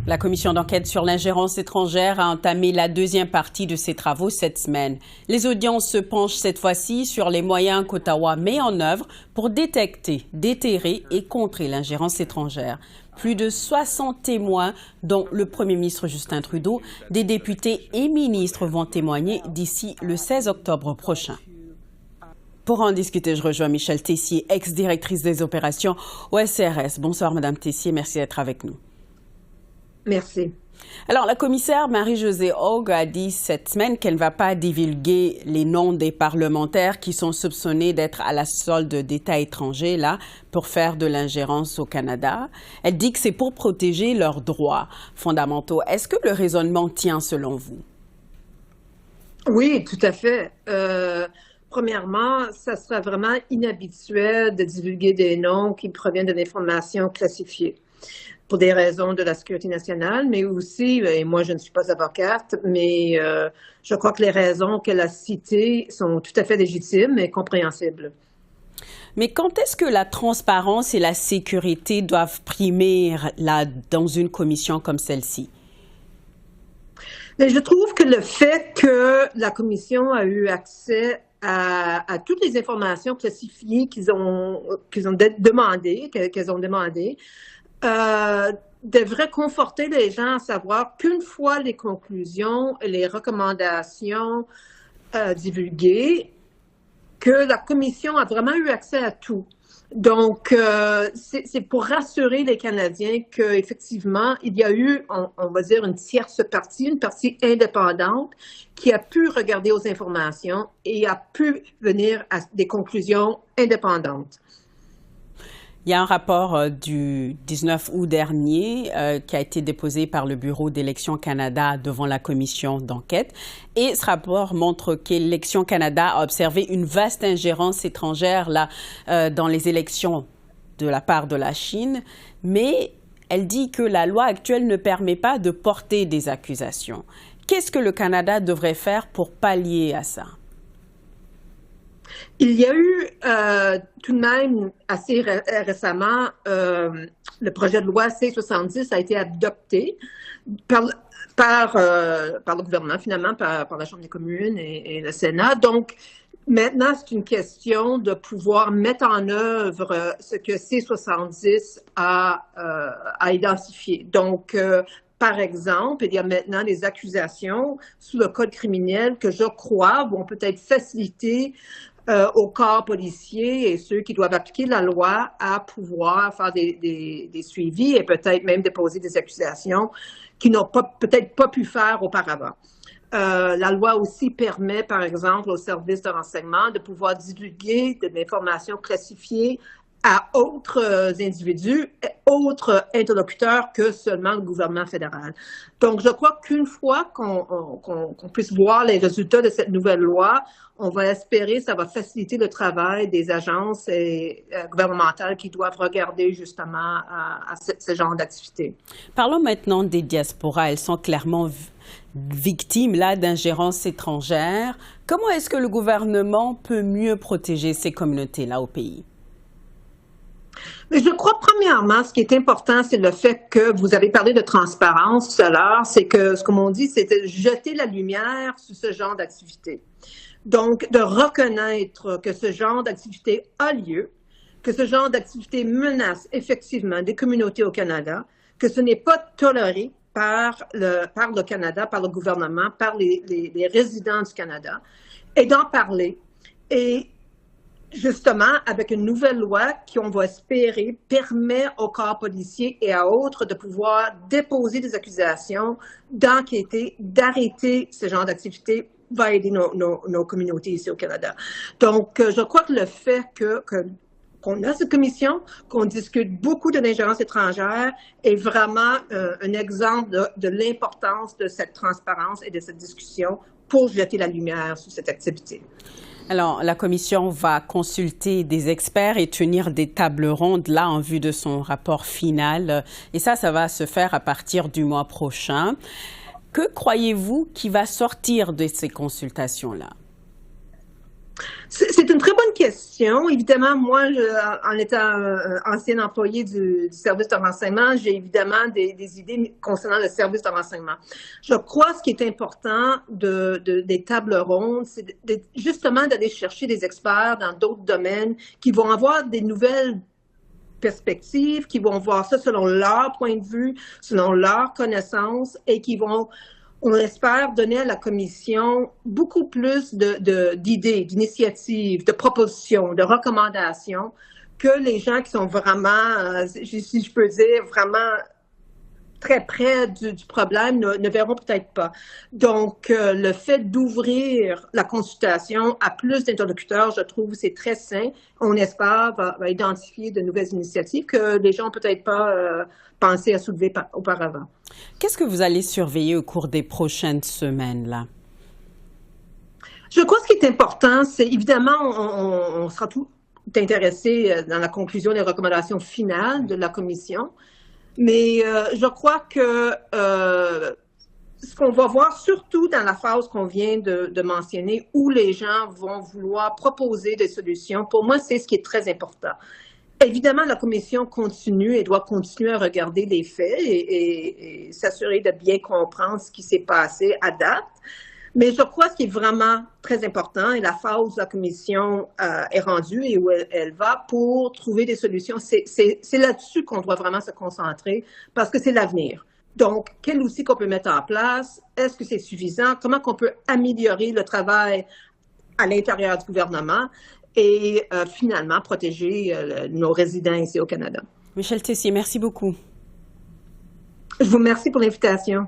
La commission d'enquête sur l'ingérence étrangère a entamé la deuxième partie de ses travaux cette semaine. Les audiences se penchent cette fois-ci sur les moyens qu'Ottawa met en œuvre pour détecter, déterrer et contrer l'ingérence étrangère. Plus de 60 témoins, dont le premier ministre Justin Trudeau, des députés et ministres vont témoigner d'ici le 16 octobre prochain. Pour en discuter, je rejoins Michèle Tessier, ex-directrice des opérations au SCRS. Bonsoir, Madame Tessier. Merci d'être avec nous. Merci. Alors, la commissaire Marie-Josée Hogg a dit cette semaine qu'elle ne va pas divulguer les noms des parlementaires qui sont soupçonnés d'être à la solde d'États étrangers, là, pour faire de l'ingérence au Canada. Elle dit que c'est pour protéger leurs droits fondamentaux. Est-ce que le raisonnement tient selon vous? Oui, tout à fait. Premièrement, ça serait vraiment inhabituel de divulguer des noms qui proviennent de l'information classifiée pour des raisons de la sécurité nationale, mais aussi, et moi je ne suis pas avocate, mais je crois que les raisons qu'elle a citées sont tout à fait légitimes et compréhensibles. Mais quand est-ce que la transparence et la sécurité doivent primer là, dans une commission comme celle-ci? Mais je trouve que le fait que la commission a eu accès à toutes les informations classifiées qu'elles ont demandées, devrait conforter les gens à savoir qu'une fois les conclusions et les recommandations divulguées, que la commission a vraiment eu accès à tout. Donc, c'est pour rassurer les Canadiens qu'effectivement, il y a eu, on va dire, une tierce partie, une partie indépendante qui a pu regarder aux informations et a pu venir à des conclusions indépendantes. Il y a un rapport du 19 août dernier qui a été déposé par le Bureau d'Élections Canada devant la commission d'enquête. Et ce rapport montre qu'Élections Canada a observé une vaste ingérence étrangère là, dans les élections de la part de la Chine. Mais elle dit que la loi actuelle ne permet pas de porter des accusations. Qu'est-ce que le Canada devrait faire pour pallier à ça? Il y a eu tout de même assez récemment, le projet de loi C-70 a été adopté par le gouvernement, finalement, par la Chambre des communes et le Sénat. Donc, maintenant, c'est une question de pouvoir mettre en œuvre ce que C-70 a identifié. Donc, par exemple, il y a maintenant des accusations sous le code criminel que je crois vont peut-être faciliter au corps policier et ceux qui doivent appliquer la loi à pouvoir faire des suivis et peut-être même déposer des accusations qu'ils n'ont peut-être pas pu faire auparavant. La loi aussi permet, par exemple, aux services de renseignement de pouvoir divulguer de l'information classifiée à autres individus, autres interlocuteurs que seulement le gouvernement fédéral. Donc, je crois qu'une fois qu'on puisse voir les résultats de cette nouvelle loi, on va espérer que ça va faciliter le travail des agences gouvernementales qui doivent regarder justement à ce genre d'activité. Parlons maintenant des diasporas. Elles sont clairement victimes là d'ingérence étrangère. Comment est-ce que le gouvernement peut mieux protéger ces communautés-là au pays? Mais je crois, premièrement, ce qui est important, c'est le fait que vous avez parlé de transparence tout à l'heure, c'est que, ce qu'on dit, c'est de jeter la lumière sur ce genre d'activité. Donc, de reconnaître que ce genre d'activité a lieu, que ce genre d'activité menace effectivement des communautés au Canada, que ce n'est pas toléré par le Canada, par le gouvernement, par les résidents du Canada, et d'en parler. Et justement, avec une nouvelle loi qui, on va espérer, permet au corps policier et à autres de pouvoir déposer des accusations, d'enquêter, d'arrêter ce genre d'activité, va aider nos communautés ici au Canada. Donc, je crois que le fait qu'on a cette commission, qu'on discute beaucoup de l'ingérence étrangère est vraiment un exemple de l'importance de cette transparence et de cette discussion pour jeter la lumière sur cette activité. Alors, la commission va consulter des experts et tenir des tables rondes là en vue de son rapport final. Et ça va se faire à partir du mois prochain. Que croyez-vous qui va sortir de ces consultations-là? C'est une très bonne question. Évidemment, moi, en étant ancien employé du service de renseignement, j'ai évidemment des idées concernant le service de renseignement. Je crois ce qui est important des tables rondes, c'est justement d'aller chercher des experts dans d'autres domaines qui vont avoir des nouvelles perspectives, qui vont voir ça selon leur point de vue, selon leurs connaissances et qui vont, on espère, donner à la Commission beaucoup plus d'idées, d'initiatives, de propositions, de recommandations que les gens qui sont vraiment, si je peux dire, vraiment très près du problème ne verront peut-être pas. Donc, le fait d'ouvrir la consultation à plus d'interlocuteurs, je trouve, c'est très sain. On espère va identifier de nouvelles initiatives que les gens n'ont peut-être pas pensé à soulever auparavant. Qu'est-ce que vous allez surveiller au cours des prochaines semaines, là? Je crois que ce qui est important, c'est évidemment, on sera tout intéressé dans la conclusion des recommandations finales de la Commission. Mais je crois que ce qu'on va voir, surtout dans la phase qu'on vient de mentionner, où les gens vont vouloir proposer des solutions, pour moi, c'est ce qui est très important. Évidemment, la Commission continue et doit continuer à regarder les faits et s'assurer de bien comprendre ce qui s'est passé à date. Mais je crois que ce qui est vraiment très important et la phase où la Commission est rendue et où elle va pour trouver des solutions, c'est là-dessus qu'on doit vraiment se concentrer parce que c'est l'avenir. Donc, quel outil qu'on peut mettre en place? Est-ce que c'est suffisant? Comment qu'on peut améliorer le travail à l'intérieur du gouvernement et finalement protéger nos résidents ici au Canada? Michèle Tessier, merci beaucoup. Je vous remercie pour l'invitation.